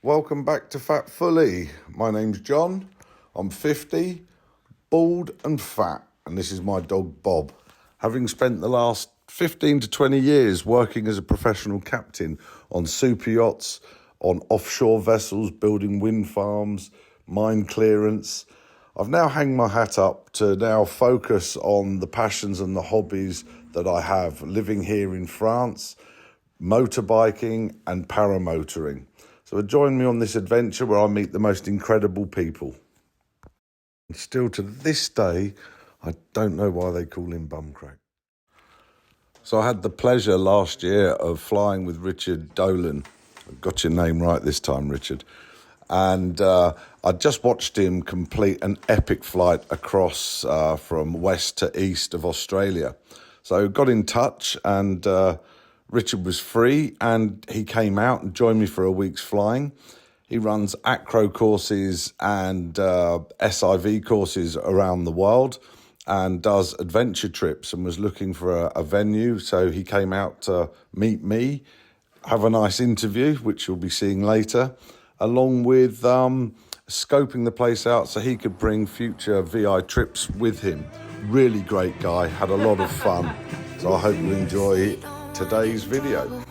Welcome back to Fat Fully. My name's John. I'm 50, bald and fat, and this is my dog Bob. Having spent the last 15 to 20 years working as a professional captain on super yachts, on offshore vessels, building wind farms, mine clearance, I've now hanged my hat up to now focus on the passions and the hobbies that I have, living here in France, motorbiking and paramotoring. So join me on this adventure where I meet the most incredible people. And still to this day, I don't know why they call him Bumcrack. So I had the pleasure last year of flying with Richard Dolan. I got your name right this time, Richard. And I just watched him complete an epic flight across from west to east of Australia. So got in touch, and Richard was free, and he came out and joined me for a week's flying. He runs acro courses and SIV courses around the world and does adventure trips, and was looking for a venue. So he came out to meet me, have a nice interview, which you'll be seeing later, along with scoping the place out so he could bring future VI trips with him. Really great guy, had a lot of fun. So I hope you enjoy today's video.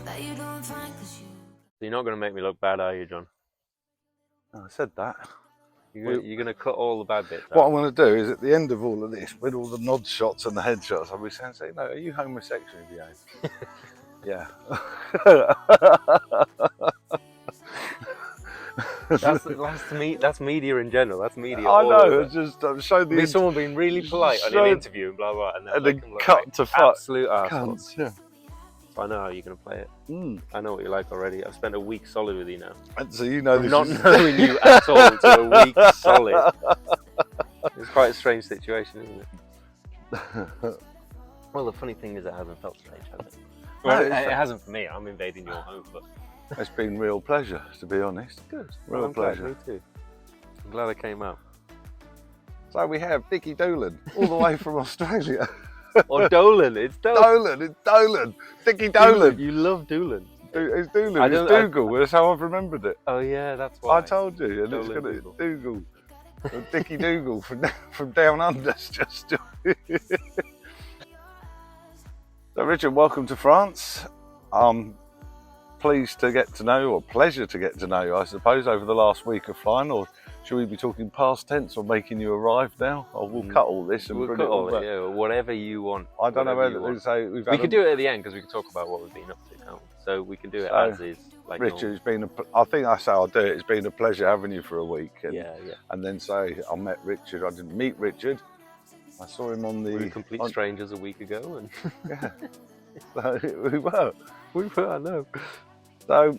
You're not going to make me look bad, are you, John? I said that. You're going to cut all the bad bits out. What I'm going to do is at the end of all of this, with all the nod shots and the headshots, I'll be saying, no, are you homosexual, Ian? Yeah. That's media in general. That's media. I know. It's just I'm showing the someone being really polite on an interview and blah blah, and then cut to fuck. Absolute assholes. Yeah. So I know how you're going to play it. I know what you like already. I've spent a week solid with you now. And so you know, not knowing you at all until a week solid. It's quite a strange situation, isn't it? Well, the funny thing is, it hasn't felt strange, has it? Well, it hasn't for me. I'm invading your home, but. It's been real pleasure, to be honest. Good. Real pleasure. Glad, me too. I'm glad I came out. So we have Dickie Dolan, all the way from Australia. Or Dolan, it's Dolan. It's Dolan. Dickie Dolan. You love Dolan. It's Dolan, it's Dougal, that's how I've remembered it. Oh yeah, that's why. I told you, and it's going to Dougal. Dickie Dougal from down under. Just So Richard, welcome to France. Pleased to get to know, or pleasure to get to know you, I suppose, over the last week of flying. Or should we be talking past tense or making you arrive now? Or we'll cut all this and we'll cut all it, yeah, whatever you want. I don't know whether to say we can do it at the end because we can talk about what we've been up to now. So we can do it as is. Like Richard, it's been I think that's how I'll do it. It's been a pleasure having you for a week. And, yeah. And then say I met Richard. I didn't meet Richard. I saw him on the. We were complete strangers a week ago, and yeah, so we were. I know. So,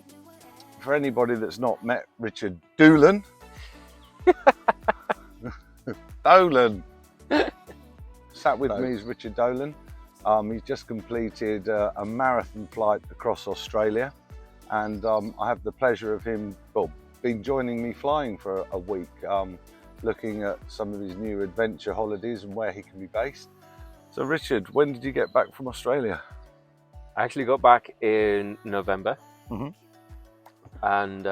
for anybody that's not met Richard Dolan, Dolan, sat with me is Richard Dolan. He's just completed a marathon flight across Australia, and I have the pleasure of him, been joining me flying for a week, looking at some of his new adventure holidays and where he can be based. So, Richard, when did you get back from Australia? I actually got back in November. And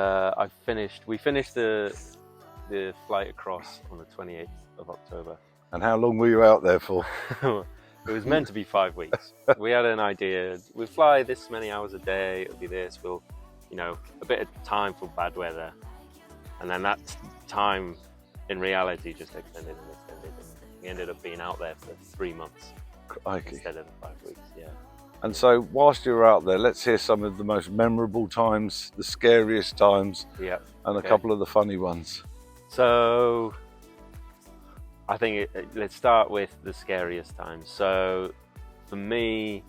we finished the flight across on the 28th of October. And how long were you out there for? It was meant to be 5 weeks. We had an idea. We'll fly this many hours a day. It'll be this. We'll, a bit of time for bad weather. And then that time, in reality, just extended. And we ended up being out there for 3 months instead of 5 weeks, yeah. And so whilst you were out there, let's hear some of the most memorable times, the scariest times, and a couple of the funny ones. So I think let's start with the scariest times. So for me,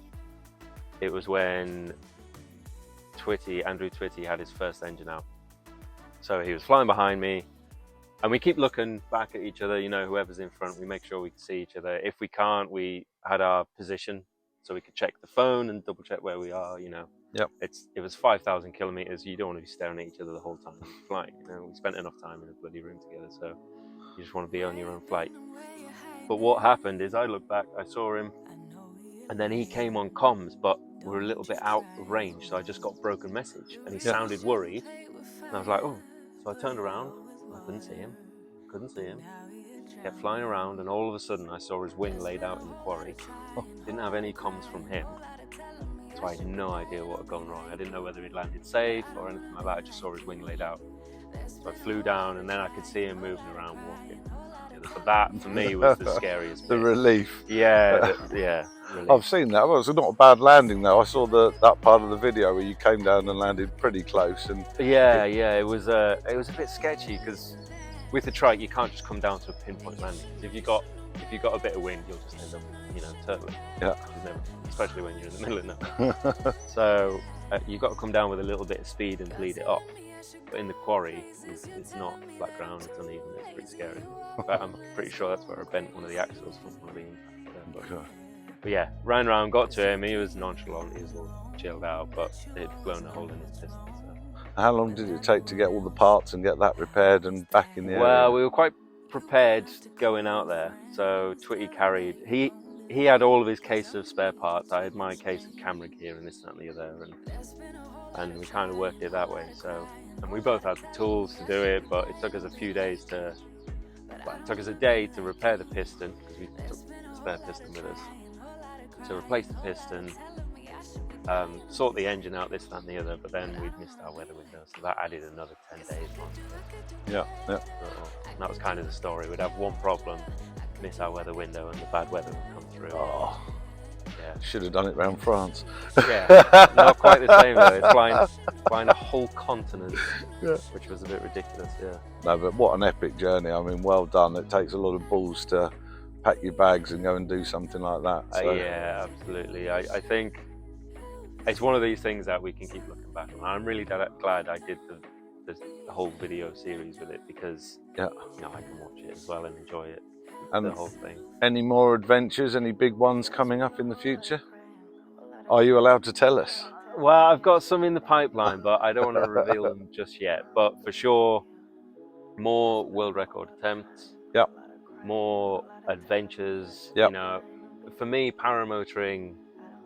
it was when Andrew Twitty had his first engine out. So he was flying behind me, and we keep looking back at each other, whoever's in front, we make sure we can see each other. If we can't, we had our position, so we could check the phone and double check where we are, Yep. It was 5,000 kilometers. You don't want to be staring at each other the whole time flying. We spent enough time in a bloody room together, so you just want to be on your own flight. But what happened is I looked back, I saw him, and then he came on comms, but we're a little bit out of range, so I just got a broken message, and he sounded worried. And I was like, oh. So I turned around, I couldn't see him, kept flying around, and all of a sudden I saw his wing laid out in the quarry. Didn't have any comms from him, so I had no idea what had gone wrong. I didn't know whether he'd landed safe or anything like that. I just saw his wing laid out. So I flew down, and then I could see him moving around, walking. But that, for me, was the scariest The bit. relief. Yeah, yeah. Relief. I've seen that. Well, it's not a bad landing though. I saw that part of the video where you came down and landed pretty close. And yeah, it was a bit sketchy because with the trike you can't just come down to a pinpoint landing. If you got a bit of wind, you'll just end up, turtling. Yeah. Especially when you're in the middle of nowhere. So you've got to come down with a little bit of speed and bleed it up. But in the quarry, it's not flat ground, it's uneven, it's pretty scary. But I'm pretty sure that's where I bent one of the axles from one of the impacts. But yeah, ran around, got to him, he was nonchalant, he was all chilled out, but they'd blown a hole in his piston. So. How long did it take to get all the parts and get that repaired and back in the area? Well, we were quite prepared going out there. So Twitty carried, he had all of his case of spare parts, I had my case of camera gear and this, that and the other, and we kind of worked it that way. So, and we both had the tools to do it, but it took us a few days it took us a day to repair the piston, because we took the spare piston with us. To replace the piston, sort the engine out, this, that and the other, but then we'd missed our weather window, so that added another 10 days on. Yeah. And that was kind of the story. We'd have one problem, miss our weather window, and the bad weather would come through. Oh, yeah. Should have done it round France. Yeah, not quite the same though. It's flying a whole continent, which was a bit ridiculous, yeah. No, but what an epic journey. I mean, well done. It takes a lot of balls to pack your bags and go and do something like that. So. Yeah, absolutely. I think it's one of these things that we can keep looking back on. I'm really glad I did the whole video series with it, because I can watch it as well and enjoy it, the whole thing. Any more adventures, any big ones coming up in the future? Are you allowed to tell us? Well, I've got some in the pipeline, but I don't want to reveal them just yet. But for sure, more world record attempts. Yep. More adventures. Yep. For me, paramotoring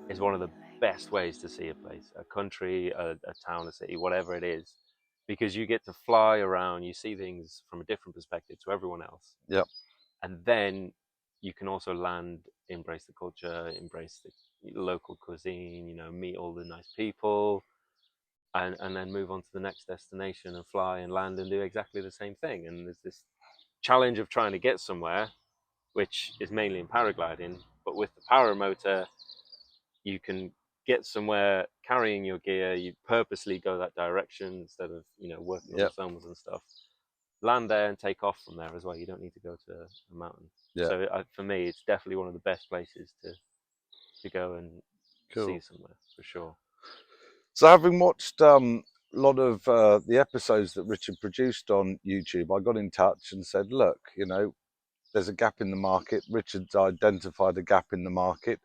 is one of the best ways to see a place, a country, a town, a city, whatever it is, because you get to fly around, you see things from a different perspective to everyone else. Yep. And then you can also land, embrace the culture, embrace the local cuisine, meet all the nice people, and then move on to the next destination and fly and land and do exactly the same thing. And there's this challenge of trying to get somewhere, which is mainly in paragliding, but with the paramotor, you can get somewhere carrying your gear, you purposely go that direction instead of, working on the thermals and stuff. Land there and take off from there as well. You don't need to go to a mountain. So for me, it's definitely one of the best places to go and see somewhere, for sure. So having watched a lot of the episodes that Richard produced on YouTube, I got in touch and said, look, there's a gap in the market. Richard's identified a gap in the market.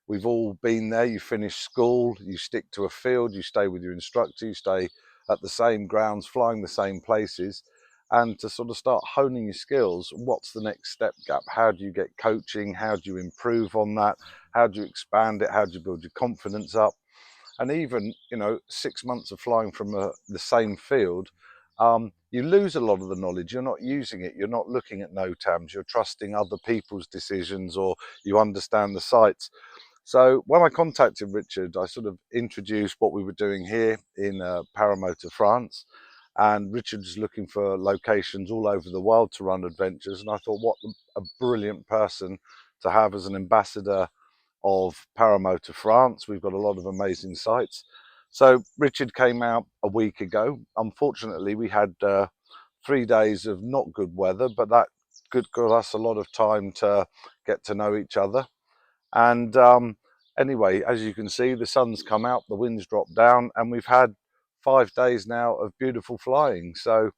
We've all been there. You finish school, you stick to a field, you stay with your instructor, you stay at the same grounds, flying the same places. And to sort of start honing your skills, what's the next step gap? How do you get coaching? How do you improve on that? How do you expand it? How do you build your confidence up? And even, 6 months of flying from the same field, you lose a lot of the knowledge. You're not using it. You're not looking at NOTAMs. You're trusting other people's decisions, or you understand the sites. So when I contacted Richard, I sort of introduced what we were doing here in Paramotor, France. And Richard was looking for locations all over the world to run adventures. And I thought, what a brilliant person to have as an ambassador of Paramotor France. We've got a lot of amazing sites. So Richard came out a week ago. Unfortunately, we had 3 days of not good weather, but that got us a lot of time to get to know each other. And anyway, as you can see, the sun's come out, the wind's dropped down, and we've had 5 days now of beautiful flying. So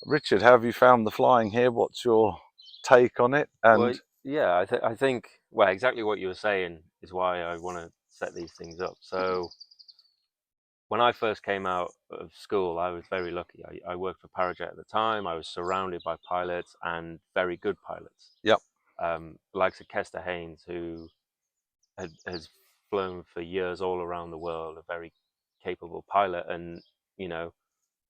Richard, how have you found the flying here? What's your take on it? And well, yeah, I think exactly what you were saying is why I want to set these things up. So when I first came out of school, I was very lucky. I worked for Parajet at the time. I was surrounded by pilots, and very good pilots. Yep. Likes of Kester Haynes, who has flown for years all around the world, a very capable pilot. And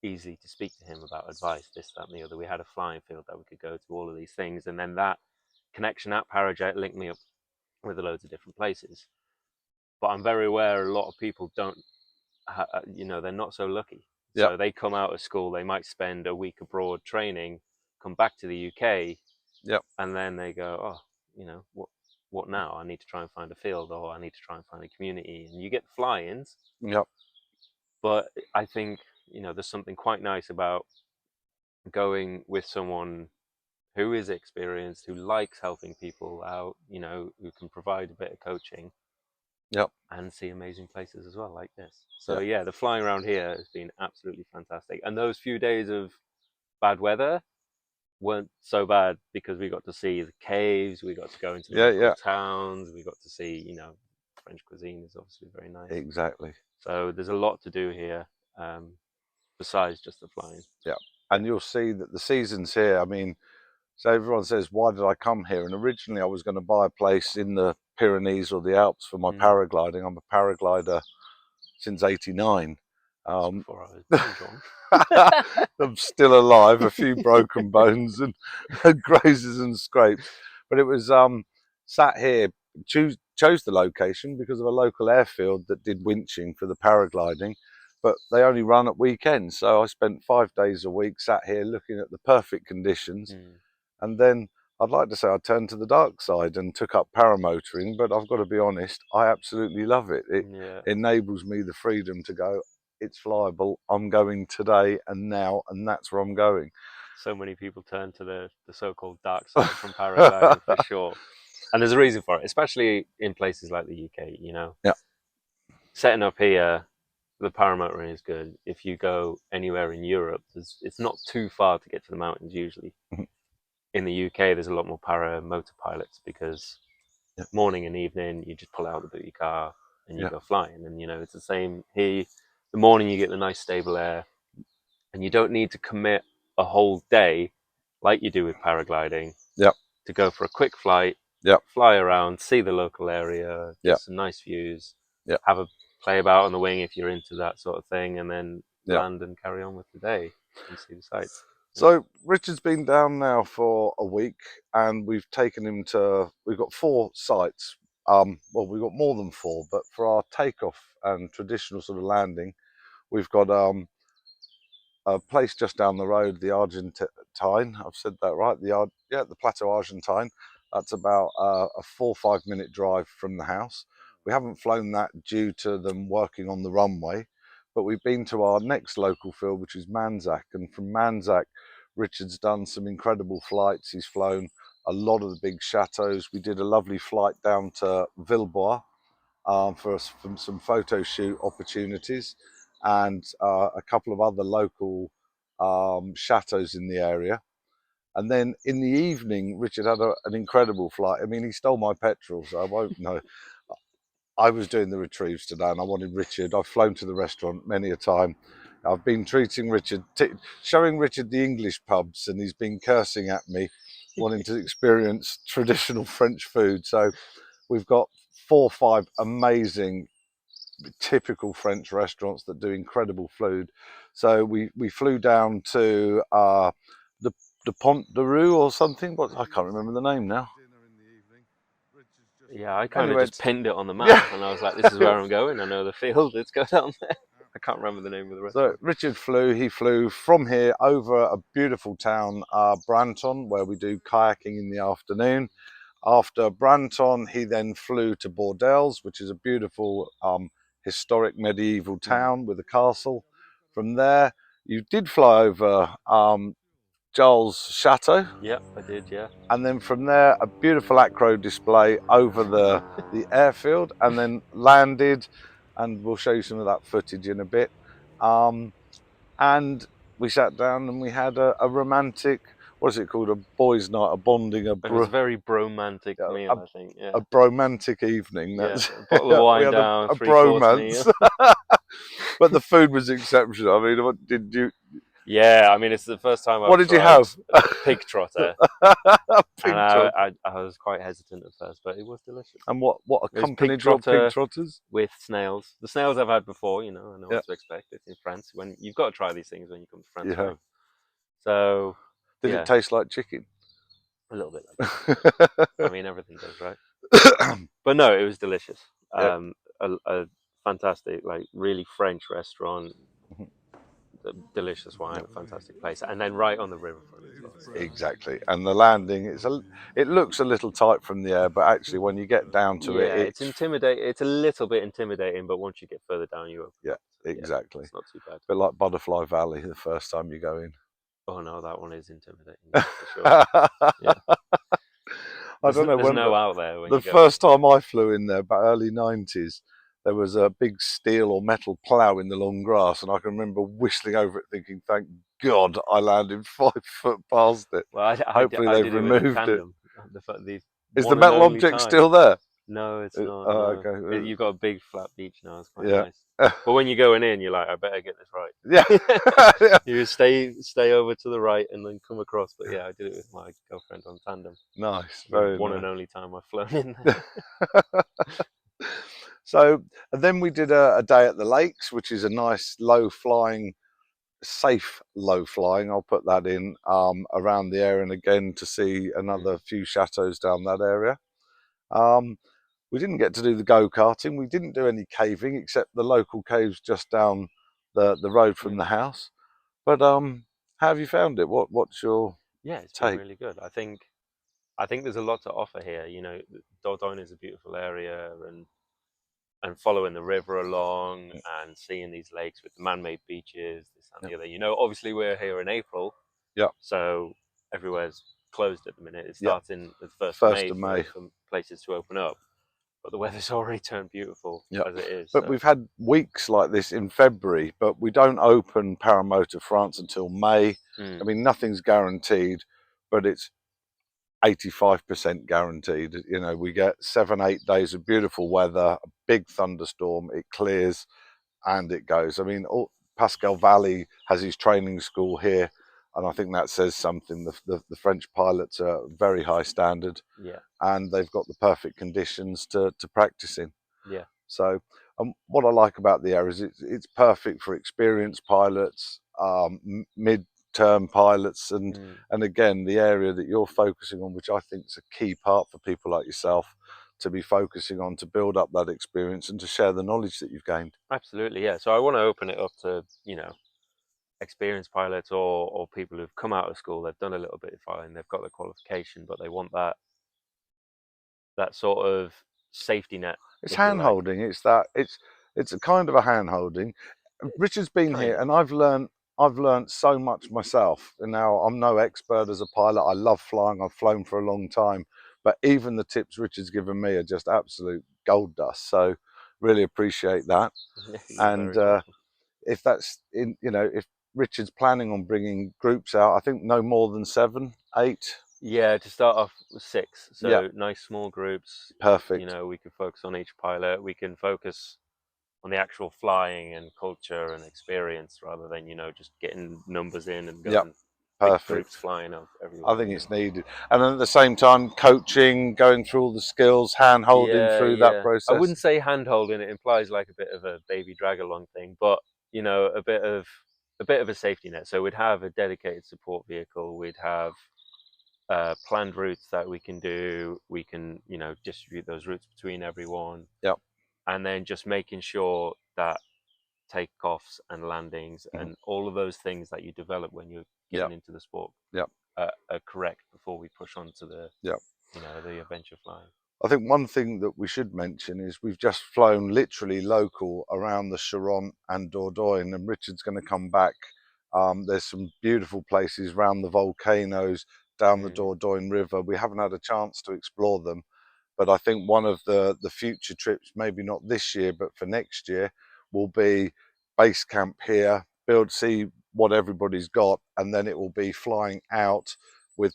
easy to speak to him about advice, this, that, and the other. We had a flying field that we could go to, all of these things, and then that connection at Parajet linked me up with loads of different places. But I'm very aware a lot of people don't, they're not so lucky. Yep. So they come out of school, they might spend a week abroad training, come back to the UK, Yep. and then they go, what now? I need to try and find a field, or I need to try and find a community. And you get fly-ins. Yep. But I think, there's something quite nice about going with someone who is experienced, who likes helping people out, who can provide a bit of coaching. Yep. And see amazing places as well, like this. So yeah, the flying around here has been absolutely fantastic. And those few days of bad weather weren't so bad, because we got to see the caves, we got to go into the local towns, we got to see, French cuisine is obviously very nice. Exactly. So there's a lot to do here, besides just the flying. Yeah. And you'll see that the seasons here, I mean, so everyone says, why did I come here? And originally I was going to buy a place in the Pyrenees or the Alps for my paragliding. I'm a paraglider since '89. Before I was born, John. I'm still alive, a few broken bones and grazes and scrapes. But it was sat here, chose the location because of a local airfield that did winching for the paragliding, but they only run at weekends. So I spent 5 days a week sat here looking at the perfect conditions. And then I'd like to say I turned to the dark side and took up paramotoring, but I've got to be honest, I absolutely love it. It enables me the freedom to go, it's flyable, I'm going today and now, and that's where I'm going. So many people turn to the so-called dark side from paragliding, for sure. And there's a reason for it, especially in places like the UK, Yeah. Setting up here, the paramotoring is good. If you go anywhere in Europe, it's not too far to get to the mountains usually. In the UK, there's a lot more paramotor pilots, because morning and evening, you just pull out the boot of your car and you go flying. And, it's the same here. The morning, you get the nice stable air, and you don't need to commit a whole day like you do with paragliding to go for a quick flight, fly around, see the local area, get some nice views, have a play about on the wing if you're into that sort of thing, and then land and carry on with the day and see the sights. So Richard's been down now for a week, and we've taken him to, we've got 4 sites. Well, we've got more than 4, but for our takeoff and traditional sort of landing, we've got a place just down the road, the Argentine. I've said that right. The Plateau Argentine. That's about a 4 or 5 minute drive from the house. We haven't flown that due to them working on the runway, but we've been to our next local field, which is Manzac. And from Manzac, Richard's done some incredible flights. He's flown a lot of the big chateaus. We did a lovely flight down to Villebois for some photo shoot opportunities, and a couple of other local chateaus in the area. And then in the evening, Richard had an incredible flight. I mean, he stole my petrol, so I won't know. I was doing the retrieves today, and I wanted Richard. I've flown to the restaurant many a time. I've been treating Richard, showing Richard the English pubs, and he's been cursing at me, wanting to experience traditional French food. So we've got 4 or 5 amazing, typical French restaurants that do incredible food. So we flew down to the Pont de Rue or something. I can't remember the name now. Yeah, I kind of just pinned it on the map, and I was like, this is where I'm going. I know the field, let's go down there. I can't remember the name of the restaurant. So Richard he flew from here over a beautiful town, Branton, where we do kayaking in the afternoon. After Branton, he then flew to Bordeaux, which is a beautiful historic medieval town with a castle. From there, you did fly over Giles Chateau. Yep, I did, yeah. And then from there, a beautiful acro display over the airfield, and then landed, and we'll show you some of that footage in a bit. And we sat down and we had a romantic, what is it called, a boys' night, a bonding, It was a very bromantic meal, I think. Yeah. A bromantic evening. That's a bottle of wine down, a 3-course meal. But the food was exceptional. I mean, what did you? Yeah, I mean, it's the first time What I've did you tried have? a pig trotter, and Pig trotter. I was quite hesitant at first, but it was delicious. And what It was pig accompanied your pig trotter trotters? with snails. The snails I've had before, you know, I know Yeah, what to expect. It's in France. When you've got to try these things when you come to France, you have. right? So Did it yeah, taste like chicken? a little bit like chicken. I mean, everything does, right? But no, it was delicious. Yeah. A fantastic, like really French restaurant, delicious wine, fantastic place, and then right on the riverfront as well. So Exactly. And the landing, it looks a little tight from the air, but actually when you get down to it, yeah, it's intimidating. It's a little bit intimidating, but once you get further down, you open yeah, up. So, yeah, exactly. it's not too bad. Bit like Butterfly Valley the first time you go in. Oh no, that one is intimidating, yeah, for sure. Yeah, I don't know there's when no out there when the you go. first time I flew in there, about early 90s, there was a big steel or metal plough in the long grass, and I can remember whistling over it thinking, thank God I landed 5 foot past it. Well, Hopefully I they've did it with a removed it. tandem. The Is the one and metal only object time. still there? No, it's not. Oh, No, okay. you've got a big flat beach now. It's quite Yeah. nice. But when you're going in, you're like, I better get this Yeah. right. Yeah. You stay over to the right and then come across. But yeah, I did it with my girlfriend on tandem. Nice. The Very one and nice. only time I've flown in there. So, and then we did a day at the lakes, which is a nice low flying, safe low flying. I'll put that in around the area, and again to see another few chateaus down that area. Um, we didn't get to do the go-karting. We didn't do any caving except the local caves just down the road from the house. But how have you found it? What's your Yeah, it's been take? really good. I think there's a lot to offer here. You know, Dordogne is a beautiful area, and following the river along and seeing these lakes with the man-made beaches, this and Yeah. the other. You know, obviously we're here in April, Yeah. so everywhere's closed at the minute. It Yeah. starts in the 1st of First May of May. for places to open up, but the weather's already turned beautiful Yeah. as it is. But So we've had weeks like this in February, but we don't open Paramotor France until May. I mean, nothing's guaranteed, but it's 85% guaranteed. You know, we get 7, 8 days of beautiful weather, a big thunderstorm, it clears and it goes. I mean, Pascal Valley has his training school here, and I think that says something. The French pilots are very high standard, yeah, and they've got the perfect conditions to practice in. yeah, So, what I like about the area is it's perfect for experienced pilots, mid-term pilots, and again the area that you're focusing on, which I think is a key part for people like yourself to be focusing on to build up that experience and to share the knowledge that you've gained. absolutely, yeah. So I want to open it up to experienced pilots or people who've come out of school. They've done a little bit of flying, they've got the qualification, but they want that sort of safety net, It's if you hand like. holding. It's a kind of a hand holding. Richard's been Kind here, of. and I've learned so much myself. And now I'm no expert as a pilot. I love flying. I've flown for a long time, but even the tips Richard's given me are just absolute gold dust. So really appreciate that. You're And very welcome. if that's in, if Richard's planning on bringing groups out, I think no more than 7, 8. Yeah, to start off with 6. Yeah, So nice small groups. perfect. We can focus on each pilot. We can focus on the actual flying and culture and experience rather than, just getting numbers in and Yeah, going big groups perfect. flying off I everywhere, think it's needed. And at the same time, coaching, going through all the skills, hand holding Yeah, through that yeah. I process. wouldn't say hand holding. It implies like a bit of a baby drag along thing, but a bit of a safety net. So we'd have a dedicated support vehicle. We'd have planned routes that we can do. We can, distribute those routes between everyone, Yep. and then just making sure that takeoffs and landings Mhm. and all of those things that you develop when you're Yep. getting into the sport Yep. are correct before we push on to Yep. the adventure flying. I think one thing that we should mention is we've just flown literally local around the Charente and Dordogne, and Richard's going to come back. There's some beautiful places around the volcanoes, down the Dordogne River. We haven't had a chance to explore them, but I think one of the future trips, maybe not this year, but for next year, will be base camp here, see what everybody's got, and then it will be flying out with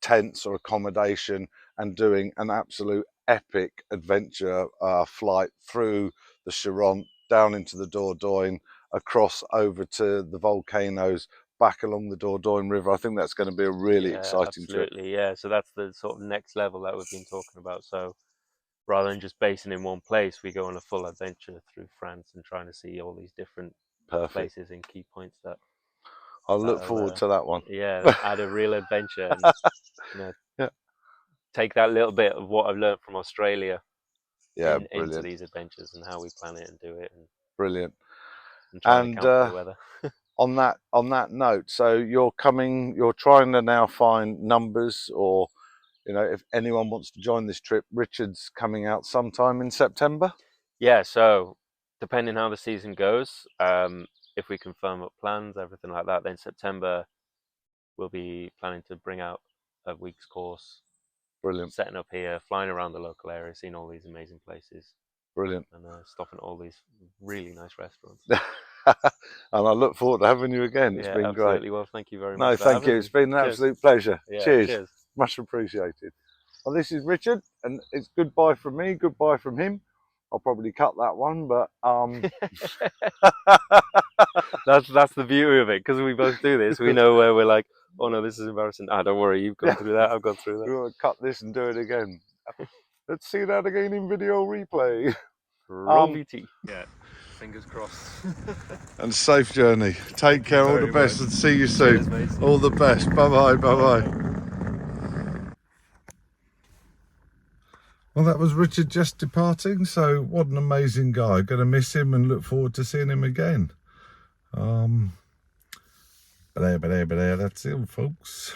tents or accommodation and doing an absolute epic adventure flight through the Charente, down into the Dordogne, across over to the volcanoes, back along the Dordogne River. I think that's going to be a really Yeah, exciting trip. absolutely. Yeah, so that's the sort of next level that we've been talking about. So rather than just basing in one place, we go on a full adventure through France and trying to see all these different Perfect. places and key points that I'll look that'll, forward to that one. yeah, add a real adventure and you know Yeah. take that little bit of what I've learned from Australia Yeah, into brilliant. these adventures and how we plan it and do it Brilliant. and try and And account for the weather. on that note, so you're trying to now find numbers, or if anyone wants to join this trip, Richard's coming out sometime in September. Yeah, so depending how the season goes, if we confirm up plans, everything like that, then September we'll be planning to bring out a week's course, Brilliant. setting up here, flying around the local area, seeing all these amazing places, Brilliant. and stopping at all these really nice restaurants. And I look forward to having you again. It's Yeah, been absolutely. great. Well, thank you very No, much for thank you. having It's me. been an Cheers. absolute pleasure. Yeah, Cheers. Much appreciated. Well, this is Richard, and it's goodbye from me, goodbye from him. I'll probably cut that one, but that's the beauty of it, because we both do this. We know where we're like, oh no, this is embarrassing. Ah, don't worry, you've gone through that. I've gone through that. we're going to cut this and do it again. Let's see that again in video replay. Roll VT. Yeah, fingers crossed. And safe journey. Take care, all the best, and see you soon. Cheers, mate. All the best. Bye bye. Well, that was Richard just departing. So what an amazing guy. Going to miss him and look forward to seeing him again. But there, that's it, folks.